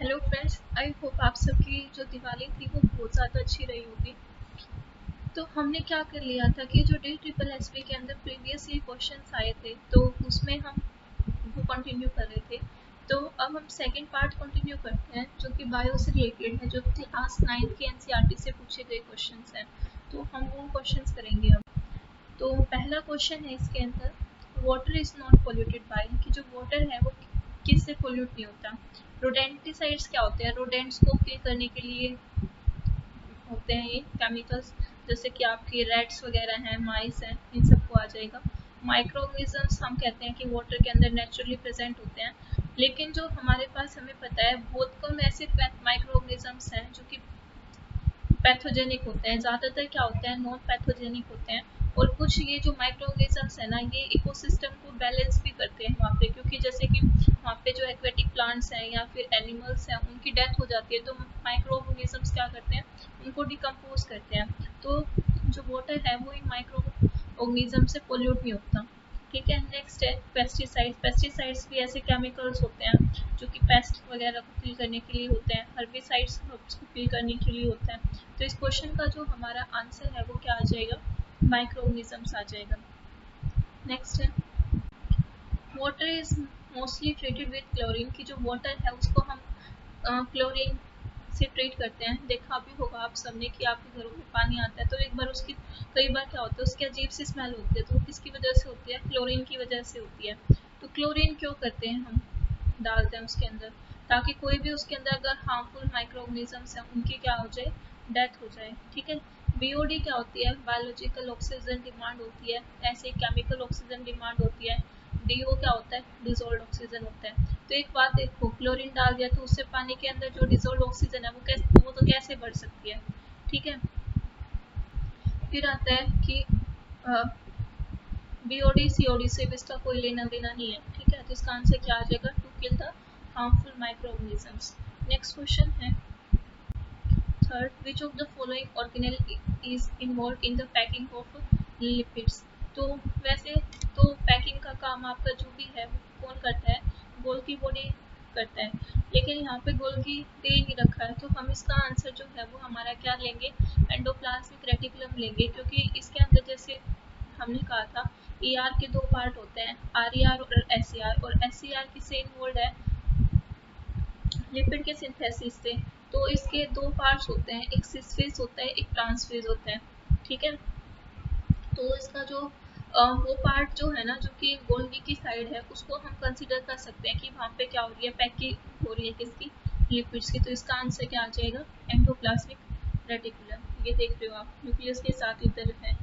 Hello friends, I hope आप सबकी जो दिवाली थी वो बहुत ज़्यादा अच्छी रही होगी। तो हमने क्या कर लिया था कि जो DSSP के अंदर प्रीवियस ये क्वेश्चंस आए थे तो उसमें हम वो कंटिन्यू कर रहे थे। तो अब हम सेकंड पार्ट कंटिन्यू करते हैं जो कि बायो से रिलेटेड है, जो क्लास 9 के NCERT से पूछे गए क्वेश्चंस हैं। तो हम वो क्वेश्चंस करेंगे अब। तो पहला क्वेश्चन है इसके अंदर, water is not polluted by, कि जो वाटर है वो किससे पोल्यूट नहीं होता। रोडेंटिसाइड्स क्या होते हैं? रोडेंट्स को किल करने के लिए होते हैं ये केमिकल्स, जैसे कि आपके रेट्स वगैरह हैं, माइस हैं, इन सबको आ जाएगा। माइक्रोऑर्गेनिजम्स हम कहते हैं कि वाटर के अंदर नेचुरली प्रेजेंट होते हैं, लेकिन जो हमारे पास हमें पता है बहुत कम ऐसे माइक्रोऑर्गेनिजम्स हैं जो कि पैथोजेनिक होते हैं। ज़्यादातर क्या होते हैं, नॉन पैथोजेनिक होते हैं। और कुछ ये जो माइक्रोऑर्गेनिजम्स है ना, ये इकोसिस्टम को बैलेंस भी करते हैं वहाँ पे, क्योंकि जैसे कि वहाँ पे जो एक्वेटिक प्लांट्स हैं या फिर एनिमल्स हैं उनकी डेथ हो जाती है, तो माइक्रोऑर्गेनिजम्स क्या करते हैं, उनको डिकम्पोज करते हैं। तो जो वाटर है वो इन माइक्रोऑर्गेनिज्म से पोल्यूट नहीं होता। ठीक है, नेक्स्ट है पेस्टिसाइड्स। पेस्टिसाइड्स भी ऐसे केमिकल्स होते हैं जो कि पेस्ट वगैरह को किल करने के लिए होते हैं। हर्बिसाइड्स को किल करने के लिए होते हैं। तो इस क्वेश्चन का जो हमारा आंसर है वो क्या आ जाएगा, माइक्रोऑर्गेनिजम्स आ जाएगा। नेक्स्ट है water is mostly treated with chlorine, की जो वाटर है उसको हम क्लोरीन से ट्रीट करते हैं। देखा भी होगा आप सबने कि आपके घरों में पानी आता है तो एक बार उसकी कई बार क्या होता है, उसकी अजीब सी स्मेल होती है, तो किसकी वजह से होती है, क्लोरीन की वजह से होती है। तो क्लोरीन क्यों करते हैं हम, डालते हैं उसके अंदर, ताकि कोई भी उसके अंदर अगर हार्मफुल माइक्रोऑर्गेनिजम्स हैं उनकी क्या हो जाए, डेथ हो जाए। ठीक है, BOD क्या होती है, बायोलॉजिकल ऑक्सीजन डिमांड होती है, ऐसे केमिकल ऑक्सीजन डिमांड होती है। DO क्या होता है, डिजोल्व ऑक्सीजन होता है। तो एक बात देखो, क्लोरीन डाल दिया तो उससे पानी के अंदर जो डिजोल्व ऑक्सीजन है वो तो कैसे बढ़ सकती है। ठीक है, फिर आता है कि BOD COD से भी इसका कोई लेना देना नहीं है। ठीक है, तो इसका आंसर क्या आ जाएगा, to kill the harmful microorganisms. Next question है third, which of the following organelle is involved in the packing of lipids. तो वैसे तो पैकिंग का काम आपका जो भी है वो कौन करता है, गोल्गी बॉडी करता है, लेकिन यहाँ पे गोल्गी दे ही नहीं रखा है, तो हम इसका आंसर जो है वो हमारा क्या लेंगे, एंडोप्लाज्मिक रेटिकुलम लेंगे, क्योंकि इसके अंदर जैसे हमने कहा था ER के दो पार्ट होते हैं, RER और SER, और SER किससे इन्वॉल्व है, लिपिड के सिंथेसिस से। तो इसके दो पार्ट्स होते हैं, एक सिस फेज होता है, एक ट्रांस फेज होता है। ठीक है, तो इसका जो वो पार्ट जो है ना, जो कि गोल्गी की साइड है, उसको हम कंसिडर कर सकते हैं कि वहाँ पे क्या हो रही है, पैकिंग हो रही है किसकी, लिपिड्स की। तो इसका आंसर क्या आ जाएगा, एंडोप्लाज्मिक रेटिकुलम। ये देख रहे हो आप, न्यूक्लियस के साथ इधर है।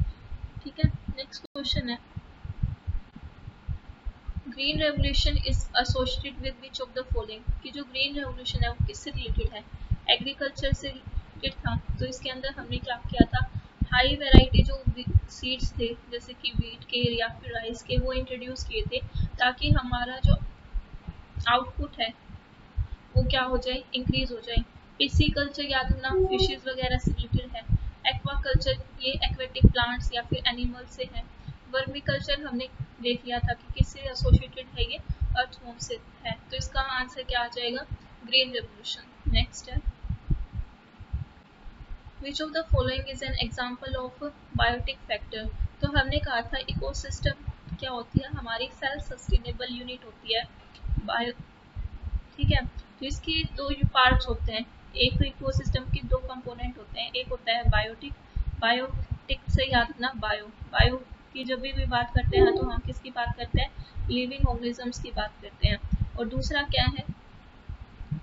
ठीक है, नेक्स्ट क्वेश्चन है, green revolution is associated with which of the following, कि जो ग्रीन रेवोल्यूशन है वो किससे रिलेटेड है, एग्रीकल्चर से रिलेटेड था। तो इसके अंदर हमने क्या किया था, हाई वैरायटी जो सीड्स थे जैसे कि वीट के या फिर राइस के, वो इंट्रोड्यूस किए थे, ताकि हमारा जो आउटपुट है वो क्या हो जाए, इंक्रीज हो जाए। पिसी कल्चर याद रखना, फिशेज वगैरह से रिलेटेड है। एक्वा कल्चर ये एक्वेटिक प्लांट्स या फिर एनिमल से है। वर्मी कल्चर हमने देख लिया था कि किससे एसोसिएटेड है, ये अर्थवॉर्म से है। तो इसका आंसर क्या आ जाएगा, ग्रीन रेवोल्यूशन। नेक्स्ट है, which of the following is an example of biotic factor. तो हमने कहा था इकोसिस्टम क्या होती है, हमारी सेल्फ सस्टेनेबल यूनिट होती है बायो। ठीक है, तो इसके दो पार्ट्स होते हैं, एक तो इकोसिस्टम के दो कंपोनेंट होते हैं, एक होता है बायोटिक। बायोटिक से याद रखना, बायो की जब भी बात करते हैं तो हम किसकी बात करते हैं, लिविंग ऑर्गेनिजम्स की बात करते हैं। और दूसरा क्या है,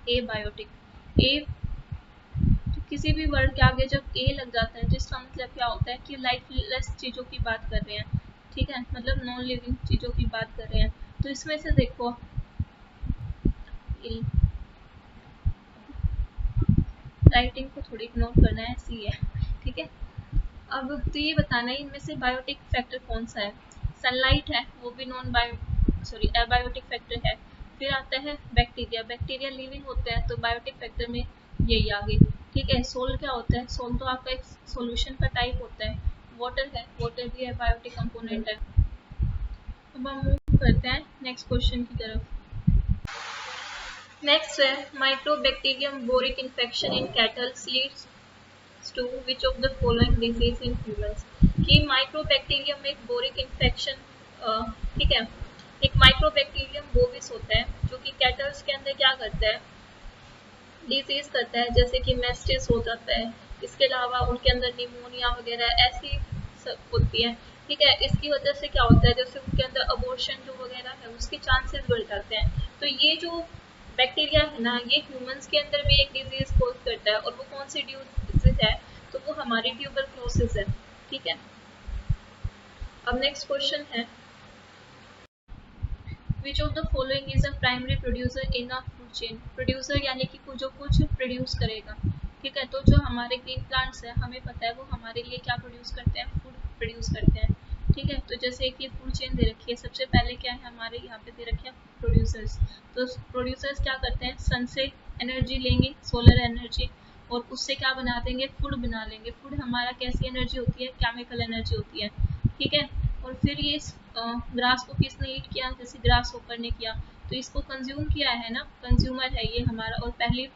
ए बायोटिक। ए, तो किसी भी वर्ड के आगे जब ए लग जाता है तो इसका मतलब क्या होता है कि लाइफलेस चीज़ों की बात कर रहे हैं। ठीक है, मतलब नॉन लिविंग चीज़ों की बात कर रहे हैं। तो इसमें से देखो, राइटिंग को थोड़ी इग्नोर करना है, ऐसी है। ठीक है, अब तो ये बताना है इनमें से बायोटिक फैक्टर कौन सा है। सनलाइट है, वो भी non bio sorry abiotic factor है। फिर आता है बैक्टीरिया, बैक्टीरिया लिविंग होता है तो बायोटिक फैक्टर में यही आ गई। ठीक है, सोल क्या होता है, सोल तो आपका एक सॉल्यूशन का टाइप होता है। वाटर है, वाटर भी है, बायोटिक कंपोनेंट है। अब हम मूव करते हैं नेक्स्ट क्वेश्चन की तरफ। नेक्स्ट है microbacterium boric infection in cattles leads to which of the following disease in humans. कि माइक्रोबैक्टीरियम में बोरिक इन्फेक्शन, ठीक है, एक माइक्रोबैक्टीरियम बोविस होता है जो कि कैटल्स के अंदर क्या करता है, डिजीज करता है, जैसे कि मेस्टिस हो जाता है। इसके अलावा उनके अंदर निमोनिया वगैरह ऐसी सब होती है। ठीक है, इसकी वजह से क्या होता है, जैसे उनके अंदर अबॉर्शन जो वगैरह है उसके चांसेस बढ़ जाते हैं। तो ये जो बैक्टीरिया है ना, ये ह्यूमंस के अंदर भी एक डिजीज कोज करता है, और वो कौन सी डिजीज है, तो वो हमारी ट्यूबरक्लोसिस है। ठीक है, अब नेक्स्ट क्वेश्चन है which of the following is a primary producer in a food chain. Producer यानी कि जो कुछ प्रोड्यूस करेगा। ठीक है, तो जो हमारे ग्रीन प्लांट्स है हमें पता है वो हमारे लिए क्या प्रोड्यूस करते हैं, फूड प्रोड्यूस करते हैं। ठीक है, तो जैसे कि फूड चेन दे रखी है, सबसे पहले क्या है हमारे यहाँ पे दे रखे हैं प्रोड्यूसर्स। तो प्रोड्यूसर्स क्या करते हैं, सन से एनर्जी लेंगे, सोलर एनर्जी, और उससे क्या बना देंगे, फूड बना लेंगे। फूड हमारा कैसी एनर्जी होती है, केमिकल एनर्जी होती है। ठीक है, और फिर ये ग्रास को किसने ईट किया, जैसे ग्रास होपर ने किया, तो इसको कंज्यूम किया है ना, कंज्यूमर है ये हमारा, और पहली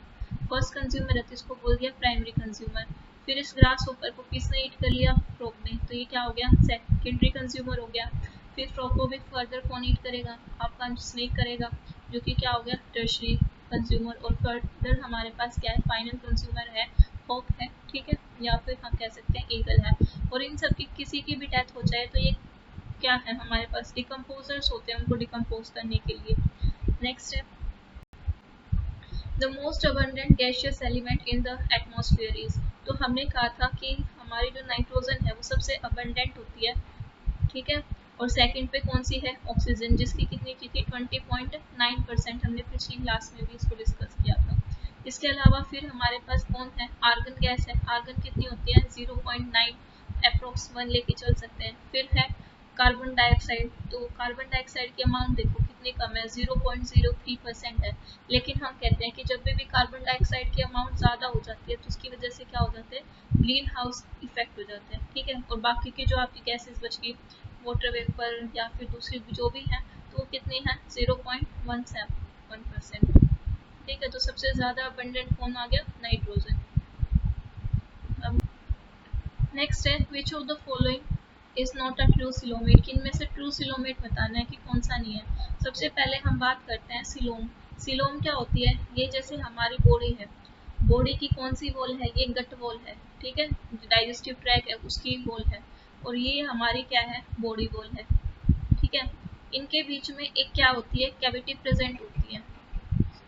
फर्स्ट कंज्यूमर है तो इसको बोल दिया प्राइमरी कंज्यूमर। फिर इस ग्रास होपर को किसने ईट कर लिया, फ्रॉग ने, तो ये क्या हो गया, सेकेंडरी कंज्यूमर हो गया। फिर फ्रॉग को भी फर्दर कौन ईट करेगा, आपका स्नेक करेगा, जो कि क्या हो गया, टर्शरी कंज्यूमर। और फर्दर हमारे पास क्या है, फाइनल कंज्यूमर है, हॉक है। ठीक है, या फिर हम कह सकते हैं ईगल है। और इन सब की किसी की भी डेथ हो जाए तो ये क्या है, हमारे पास डिकम्पोजर्स होते हैं उनको डिकम्पोज करने के लिए। नेक्स्ट है the most abundant gaseous element in the atmosphere is. तो हमने कहा था कि हमारी जो नाइट्रोजन है वो सबसे अबंडेंट होती है। ठीक है, और सेकंड पे कौन सी है, ऑक्सीजन, जिसकी कितनी की थी 20.9%। हमने पिछली क्लास में भी इसको डिस्कस किया था। इसके अलावा फिर हमारे पास कौन है, आर्गन गैस है। आर्गन कितनी होती है, 0.9 अप्रोक्स 1 लेके चल सकते हैं। फिर है कार्बन डाइऑक्साइड, तो कार्बन डाइऑक्साइड की अमाउंट देखो कितनी कम है, 0.03% है। लेकिन हम कहते हैं कि जब भी कार्बन डाइऑक्साइड की अमाउंट ज़्यादा हो जाती है तो उसकी वजह से क्या हो जाते हैं, ग्रीन हाउस इफेक्ट हो जाते हैं। ठीक है, और बाकी की जो आपकी गैसेस बच गई, वाटर वेपर या फिर दूसरी जो भी हैं, तो वो कितनी है, 0.17%। ठीक है, तो सबसे ज़्यादा अबंडेंट कौन आ गया, नाइट्रोजन। अब नेक्स्ट है which of the following is not a true coelomate. कि इनमें से ट्रू सिलोमेट बताना है कि कौन सा नहीं है। सबसे पहले हम बात करते हैं सिलोम। सिलोम क्या होती है, ये जैसे हमारी बॉडी है, बॉडी की कौन सी वॉल है, ये गट वॉल है। ठीक है, डाइजेस्टिव ट्रैक है उसकी वॉल है, और ये हमारी क्या है, बॉडी वॉल है। ठीक है, इनके बीच में एक क्या होती है, कैविटी प्रेजेंट होती है।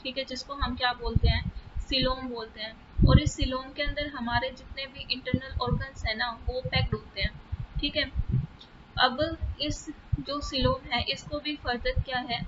ठीक है, जिसको हम क्या बोलते हैं, सिलोम बोलते हैं। और इस सिलोम के अंदर हमारे जितने भी इंटरनल ऑर्गन्स है ना वो पैक्ड होते हैं। ठीक है, अब इस जो सिलोम है इसको भी फर्दर क्या है,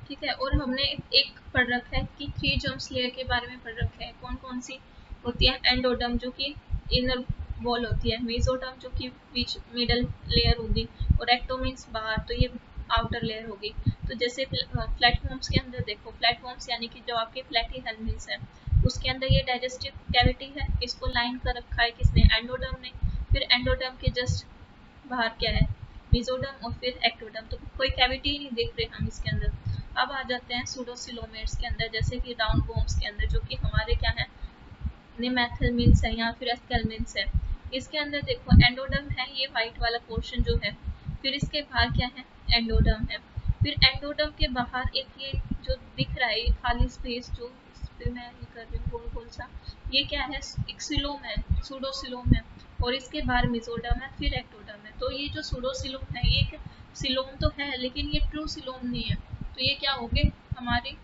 ठीक है, और हमने एक पढ़ रखा है कि 3 जर्म्स लेयर के बारे में पढ़ रखा है। कौन कौन सी होती है, एंडोडर्म जो कि इनर वॉल होती है, मेसोडर्म जो कि बीच मिडल लेयर होगी, और एक्टो मीन्स बाहर, तो ये आउटर लेयर होगी। तो जैसे प्लेटफॉर्म्स के अंदर देखो, प्लेटफॉर्म्स यानी कि जो आपके प्लेटी हेल्मिन्स है उसके अंदर ये डाइजेस्टिव कैविटी है, इसको लाइन कर रखा है किसने, एंडोडर्म ने। फिर एंडोडर्म के जस्ट बाहर क्या है, मेसोडर्म, और फिर एक्टोडर्म, तो कोई कैविटी ही नहीं देख रहे हम इसके अंदर। अब आ जाते हैं सूडोसिलोमेट्स के अंदर, जैसे कि राउंड वॉर्म्स के अंदर, जो कि हमारे क्या है, निमेथेलमिन्स है या फिर एस्केलमिन्स है। इसके अंदर देखो एंडोडर्म है, ये वाइट वाला पोर्शन जो है, फिर इसके बाहर क्या है, एंडोडर्म है। फिर एंडोडर्म के बाहर एक ये जो दिख रहा है, ये खाली स्पेस जो इस पे मैं ये कर रही हूँ गोल गोल सा, ये क्या है, एक सिलोम है, सूडोसिलोम है। और इसके बाहर मिजोडर्म है, फिर एक्टोडर्म है। तो ये जो सूडोसिलोम है ये एक सिलोम तो है लेकिन ये ट्रू सिलोम नहीं है, तो ये क्या हो गए, हमारे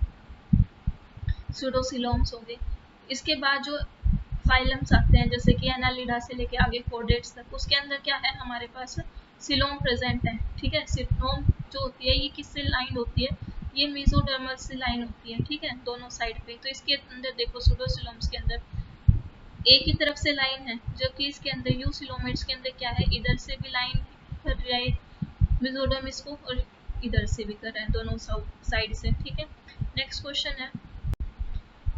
सूडोसिलोम्स हो गए। इसके बाद जो फाइलम्स आते हैं जैसे कि एनालिडा से लेके आगे कोडेट्स तक, उसके अंदर क्या है, हमारे पास सिलोम प्रेजेंट है। ठीक है, सिलोम जो होती है ये किससे लाइन होती है, ये मेसोडर्मल से लाइन होती है। ठीक है, दोनों साइड पे। तो इसके अंदर देखो सूडोसिलोम्स के अंदर एक ही तरफ से लाइन है, जबकि इसके अंदर यूसिलोमेट्स के अंदर क्या है, इधर से भी लाइन कर रहा है मेसोडर्म इसको, और इधर से भी कर रहा है, दोनों साइड से। ठीक है, नेक्स्ट क्वेश्चन है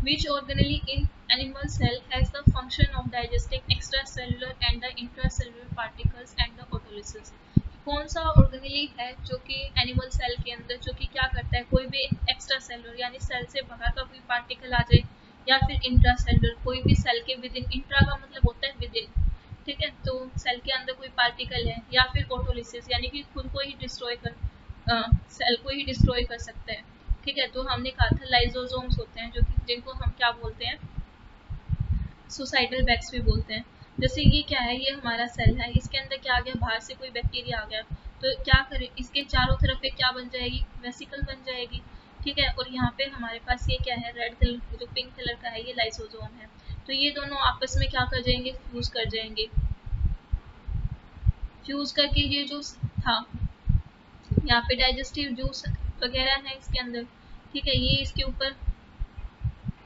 which organelle in animal cell has the function of digesting extracellular and the intracellular particles and the autolysis। कौन सा ऑर्गेनेली है जो कि एनिमल सेल के अंदर जो कि क्या करता है, कोई भी एक्स्ट्रा सेलुलर यानी सेल से बाहर का कोई पार्टिकल आ जाए, या फिर इंट्रा सेलुलर कोई भी सेल के विद इन, इंट्रा का मतलब होता है विद इन, ठीक है, तो सेल के अंदर कोई पार्टिकल है, या फिर ऑटोलिसिस यानी कि खुद को ही डिस्ट्रॉय कर, सेल को ही डिस्ट्रॉय कर सकते हैं, ठीक है। तो हमने कहा था लाइसोसोम्स होते हैं जो कि जिनको हम क्या बोलते हैं, सुसाइडल बैग्स भी बोलते हैं। जैसे ये क्या है, ये हमारा सेल है, इसके अंदर क्या आ गया, बाहर से कोई बैक्टीरिया आ गया, तो क्या करें, इसके चारों तरफ एक क्या बन जाएगी, वेसिकल बन जाएगी, ठीक है। और यहाँ पे हमारे पास ये क्या है, रेड कलर जो पिंक कलर का है, ये लाइसोसोम है। तो ये दोनों आपस में क्या कर जाएंगे, फ्यूज कर जाएंगे। फ्यूज करके ये जो था, यहाँ पे डाइजेस्टिव जूस वगैरह है इसके अंदर, ठीक है, ये इसके ऊपर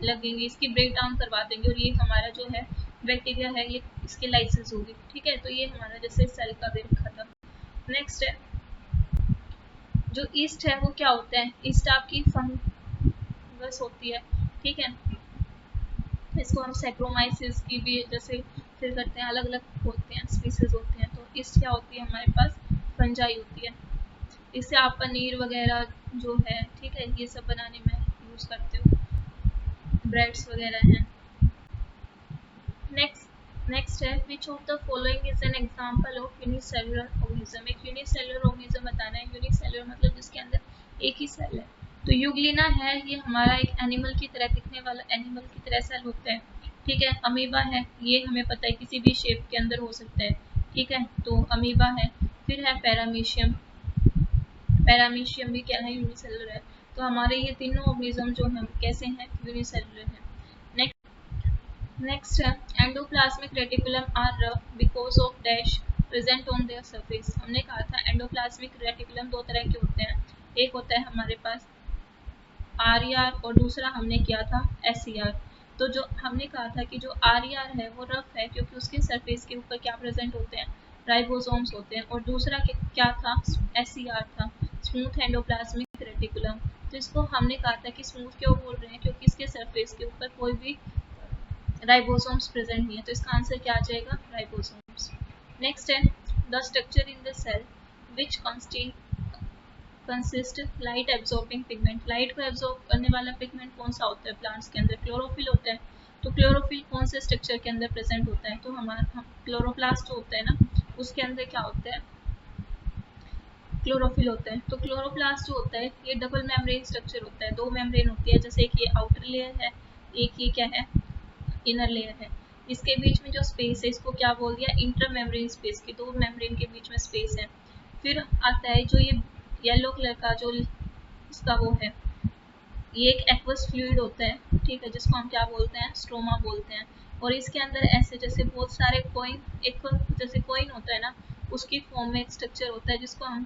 लगेंगे, इसकी ब्रेक डाउन करवा देंगे, और ये हमारा जो है बैक्टीरिया है ये इसके लाइसेंस होगी, ठीक है। तो ये हमारा जैसे सेल का भी रखा था। नेक्स्ट है जो ईस्ट है, वो क्या होता है, ईस्ट आपकी फंगस होती है, ठीक है। इसको हम सैक्रोमाइसिस की भी जैसे फिर करते हैं, अलग अलग होते हैं, स्पीसीज होते हैं। तो ईस्ट क्या होती है, हमारे पास फंजाई होती है, इससे आप पनीर वगैरह जो है, ठीक है, ये सब बनाने में यूज करते हो, ब्रेड्स वगैरह हैं। नेक्स्ट है which of the following is an example of unicellular organism. एक यूनिसेलुलर ऑर्गेनिज्म बताना है, यूनिसेलुलर मतलब जिसके अंदर एक ही सेल है। तो यूग्लिना है, ये हमारा एक एनिमल की तरह दिखने वाला एनिमल की तरह सेल होता है, ठीक है। अमीबा है, ये हमें पता है किसी भी शेप के अंदर हो सकता है, ठीक है, तो अमीबा है। फिर है पैरामीशियम, पैरामीशियम भी क्या है, यूनिसेलुलर है। तो हमारे ये तीनों ऑर्गेनिज्म जो हैं कैसे हैं, यूनिसेलुलर हैं। नेक्स्ट है endoplasmic reticulum are rough because of dash present on their surface. हमने कहा था एंडोप्लाज्मिक रेटिकुलम दो तरह के होते हैं, एक होता है हमारे पास आर और दूसरा हमने किया था SCR। तो जो हमने कहा था कि जो आर है वो रफ है क्योंकि उसके सरफेस के ऊपर क्या प्रेजेंट होते हैं, राइबोसोम्स होते हैं, और दूसरा क्या था, SCR था, स्मूथ एंडोप्लाज्मिक रेटिकुलम। तो इसको हमने कहा था कि स्मूथ क्यों बोल रहे हैं, क्योंकि इसके सरफेस के ऊपर कोई भी राइबोसोम्स प्रेजेंट नहीं है, तो इसका आंसर क्या आ जाएगा, राइबोसोम्स। नेक्स्ट है the structure in the cell which consist light absorbing pigment. Light को एब्जॉर्ब करने वाला पिगमेंट कौन सा होता है प्लांट्स के अंदर, क्लोरोफिल होता है। तो क्लोरोफिल कौन से स्ट्रक्चर के अंदर प्रेजेंट होता है, तो हमारा क्लोरोप्लास्ट जो होता है ना, उसके अंदर क्या होता है, क्लोरोफिल होता है। तो क्लोरोप्लास्ट जो होता है ये डबल मेम्ब्रेन स्ट्रक्चर होता है, दो मेम्ब्रेन होती है, जैसे एक ये आउटर लेयर है, एक ये क्या है, इनर लेयर है। इसके बीच में जो स्पेस है इसको क्या बोल दिया, इंटर मेम्ब्रेन स्पेस, की दो मेम्ब्रेन के बीच में स्पेस है। फिर आता है जो ये येलो कलर का जो इसका वो है, ये एक एक्वस फ्लूइड होता है, ठीक है, जिसको हम क्या बोलते हैं, स्ट्रोमा बोलते हैं। और इसके अंदर ऐसे जैसे बहुत सारे कॉइन, एक जैसे कॉइन होता है ना, उसकी फॉर्म में एक स्ट्रक्चर होता है जिसको हम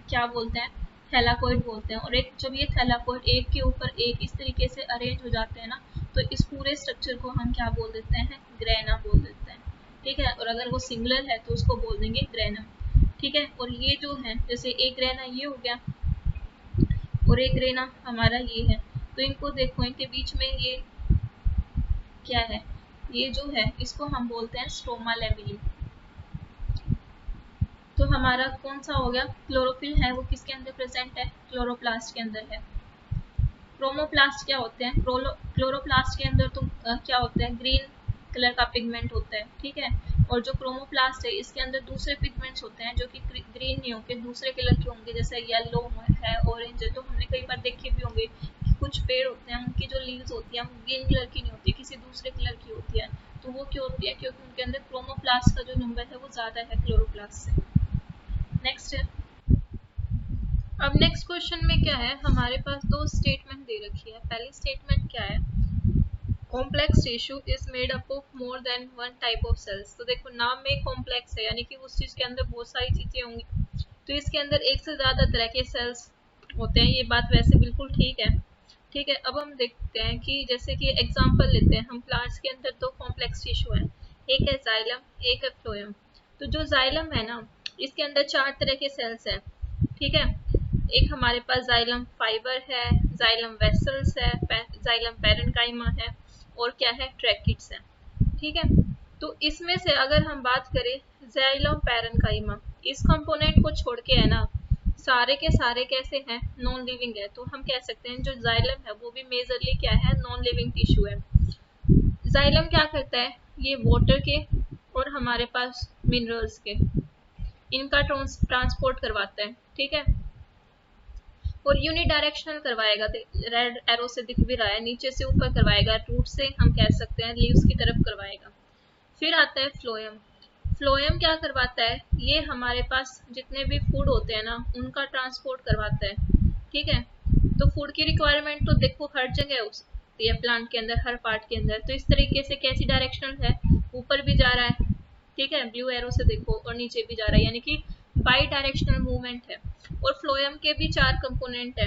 क्या बोलते हैं, थैलाकोइड बोलते हैं। और एक जब ये थैलाकोइड एक के ऊपर एक इस तरीके से अरेंज हो जाते हैं ना, तो इस पूरे स्ट्रक्चर को हम क्या बोल देते हैं, ग्रेना बोल देते हैं, ठीक है। और अगर वो सिंगुलर है तो उसको बोल देंगे ग्रेनम, ठीक है। और ये जो है जैसे एक ग्रेना ये हो गया और एक ग्रेना हमारा ये है, तो इनको देखो, इनके बीच में ये क्या है, ये जो है इसको हम बोलते हैं स्ट्रोमा लेमिनी। तो हमारा कौन सा हो गया, क्लोरोफिल है वो किसके अंदर प्रेजेंट है, क्लोरोप्लास्ट के अंदर है। क्रोमोप्लास्ट क्या होते हैं, क्लोरोप्लास्ट के अंदर तो क्या होता है, ग्रीन कलर का पिगमेंट होता है, ठीक है। और जो क्रोमोप्लास्ट है इसके अंदर दूसरे पिगमेंट्स होते हैं जो कि ग्रीन नहीं होंगे, दूसरे कलर के होंगे, जैसे येलो है, ऑरेंज है। तो हमने कई बार देखे भी होंगे कि कुछ पेड़ होते हैं उनकी जो लीव्स होती है वो ग्रीन कलर की नहीं होती, किसी दूसरे कलर की होती है। तो वो क्यों होती है, क्योंकि उनके अंदर क्रोमोप्लास्ट का जो नंबर है वो ज़्यादा है क्लोरोप्लास्ट से। नेक्स्ट है, अब नेक्स्ट क्वेश्चन में क्या है, हमारे पास दो स्टेटमेंट दे रखी है। पहली स्टेटमेंट क्या है, complex tissue is made up of more than one type of cells. तो देखो नाम में कॉम्प्लेक्स है, यानी कि उस चीज के अंदर बहुत सारी चीजें होंगी, तो इसके अंदर एक से ज्यादा तरह के सेल्स होते हैं। ये बात वैसे बिल्कुल ठीक है, ठीक है। अब हम देखते हैं कि जैसे कि एग्जांपल लेते हैं हम, प्लांट्स के अंदर दो कॉम्प्लेक्स टिश्यू है, एक है जाइलम, एक है फ्लोएम। तो जो जाइलम है ना, इसके अंदर चार तरह के सेल्स हैं, ठीक है। एक हमारे पास जाइलम फाइबर है, जाइलम वेसल्स है, जाइलम पैरेन्काइमा है, और क्या है, ट्रैकिड्स है, ठीक है। तो इसमें से अगर हम बात करें जाइलम पैरेन्काइमा, इस कंपोनेंट को छोड़ के है ना, सारे के सारे कैसे हैं, नॉन लिविंग है। तो हम कह सकते हैं जो जाइलम है वो भी मेजरली क्या है, नॉन लिविंग टिश्यू है। जाइलम क्या करता है, ये वाटर के और हमारे पास मिनरल्स के, इनका ट्रांसपोर्ट करवाता है, ठीक है। और यूनिडायरेक्शनल करवाएगा, रेड एरो से दिख भी रहा है, नीचे से ऊपर करवाएगा, रूट से हम कह सकते हैं लीव्स की तरफ करवाएगा। फिर आता है फ्लोएम। फ्लोएम क्या करवाता है, ये हमारे पास जितने भी फूड होते हैं ना उनका ट्रांसपोर्ट करवाता है, ठीक है। तो फूड की रिक्वायरमेंट तो देखो हर जगह होती है प्लांट के अंदर, हर पार्ट के अंदर। तो इस तरीके से कैसी डायरेक्शनल है, ऊपर भी जा रहा है, ठीक है, ब्लू एरो से देखो, और नीचे भी जा रहा है, यानी कि बाई डायरेक्शनल मूवमेंट है। और फ्लोएम के भी 4 कंपोनेंट है।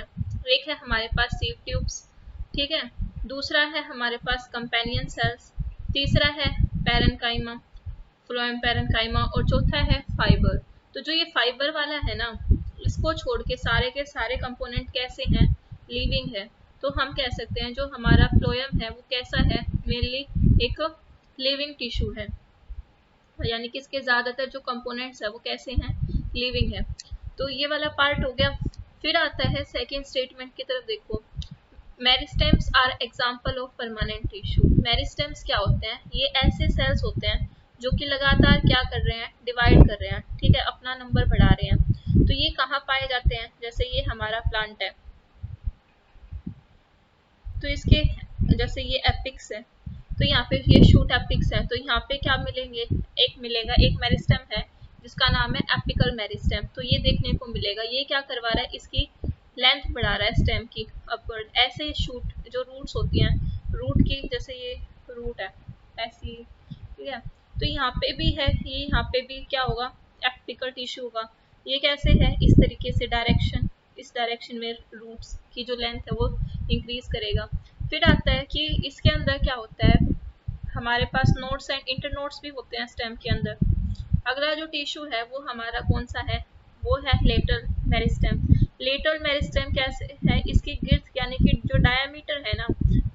एक है हमारे पास सीव ट्यूब्स, ठीक है, दूसरा है हमारे पास कंपेनियन सेल्स, तीसरा है पैरेन्काइमा, फ्लोएम पैरेन्काइमा, और चौथा है फाइबर। तो जो ये फाइबर वाला है ना, इसको छोड़ के सारे कंपोनेंट कैसे हैं, लिविंग है। तो हम कह सकते हैं जो हमारा फ्लोएम है वो कैसा है, मेनली एक लिविंग टिश्यू है, यानी कि इसके ज़्यादातर जो कंपोनेंट्स है वो कैसे हैं, लिविंग है। तो ये वाला पार्ट हो गया। फिर आता है सेकेंड स्टेटमेंट की तरफ देखो, meristems are example of permanent tissue. Meristems क्या होते हैं, ये ऐसे सेल्स होते हैं जो कि लगातार क्या कर रहे हैं, डिवाइड कर रहे हैं, ठीक है, अपना नंबर बढ़ा रहे हैं। तो ये कहाँ पाए जाते हैं, जैसे ये हमारा प्लांट है, तो इसके जैसे ये एपिक्स है, तो यहाँ पे ये शूट एपिक्स है, तो यहाँ पे क्या मिलेंगे, एक मिलेगा, एक मेरिस्टेम है जिसका नाम है एपिकल मेरिस्टेम। तो ये देखने को मिलेगा, ये क्या करवा रहा है, इसकी लेंथ बढ़ा रहा है स्टेम की अपवर्ड। ऐसे शूट जो रूट्स होती हैं, रूट की जैसे ये रूट है ऐसी, ठीक है। तो यहाँ पे भी है, ये यहाँ पे भी क्या होगा, एपिकल टिश्यू होगा। ये कैसे है, इस तरीके से डायरेक्शन, इस डायरेक्शन में रूट्स की जो लेंथ है वो इंक्रीज करेगा। फिर आता है कि इसके अंदर क्या होता है, हमारे पास नोड्स एंड इंटरनोड्स भी होते हैं स्टेम के अंदर। अगला जो टिश्यू है वो हमारा कौन सा है, वो है लेटरल मेरिस्टेम। लेटरल मेरिस्टेम कैसे है, इसकी गिर्थ यानी कि जो डायमीटर है ना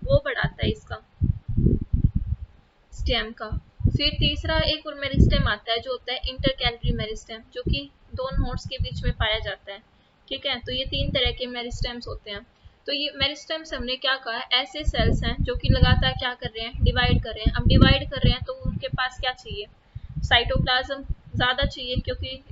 वो बढ़ाता है इसका स्टेम का। फिर तीसरा एक और मेरिस्टेम आता है जो होता है इंटरकैलरी मेरिस्टेम, जो कि दो नोड्स के बीच में पाया जाता है, ठीक है। तो ये 3 तरह के मेरिस्टेम्स होते हैं। तो ये मेरिस्टेम्स हमने क्या कहा, ऐसे सेल्स हैं जो कि लगातार क्या कर रहे हैं, डिवाइड कर रहे हैं। अब डिवाइड कर रहे हैं तो उनके पास क्या चाहिए, साइटोप्लाज्म ज़्यादा चाहिए, क्योंकि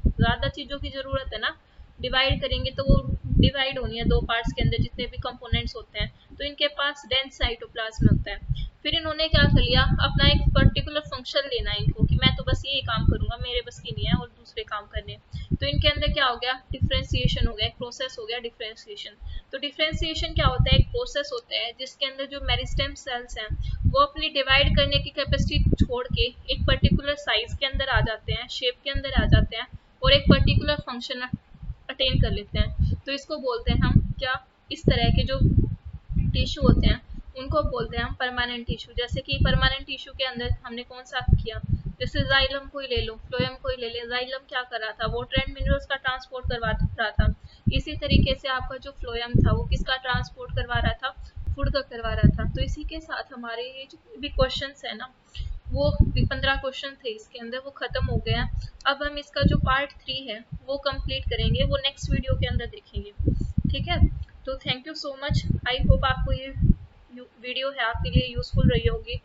ज़्यादा चीज़ों की ज़रूरत है ना। डिवाइड करेंगे तो वो डिवाइड होनी है 2 पार्ट्स के अंदर, जितने भी कंपोनेंट्स होते हैं, तो इनके पास डेंस साइटोप्लाज्म होता है। फिर इन्होंने क्या कर लिया, अपना एक पर्टिकुलर फंक्शन लेना है इनको, कि मैं तो बस यही काम करूंगा, मेरे बस की नहीं है और दूसरे काम करने। तो इनके अंदर क्या हो गया, डिफ्रेंसिएशन हो गया, एक प्रोसेस हो गया डिफ्रेंसिएशन। तो डिफ्रेंसिएशन क्या होता है, एक प्रोसेस होता है जिसके अंदर जो मेरिस्टेम सेल्स हैं वो अपनी डिवाइड करने की कैपेसिटी छोड़ के एक पर्टिकुलर साइज के अंदर आ जाते हैं, शेप के अंदर आ जाते हैं, और एक पर्टिकुलर फंक्शन अटेन कर लेते हैं। तो इसको बोलते हैं हम क्या, इस तरह के जो टिश्यू होते हैं उनको बोलते हैं हम परमानेंट टिश्यू। जैसे कि परमानेंट टिश्यू के अंदर हमने कौन सा किया, जैसे जाइलम को ही ले लो, फ्लोएम को ही ले ले। जाइलम क्या कर रहा था, वाटर एंड मिनरल्स का ट्रांसपोर्ट करवा रहा था। इसी तरीके से आपका जो फ्लोएम था वो किसका ट्रांसपोर्ट करवा रहा था, फूड का करवा रहा था। तो इसी के साथ हमारे ये जो भी क्वेश्चन है ना, वो 15 क्वेश्चन थे इसके अंदर, वो खत्म हो गए हैं। अब हम इसका जो पार्ट 3 है वो कंप्लीट करेंगे, वो नेक्स्ट वीडियो के अंदर देखेंगे, ठीक है। तो thank you so much, I hope आपको ये वीडियो है आपके लिए यूजफुल रही होगी।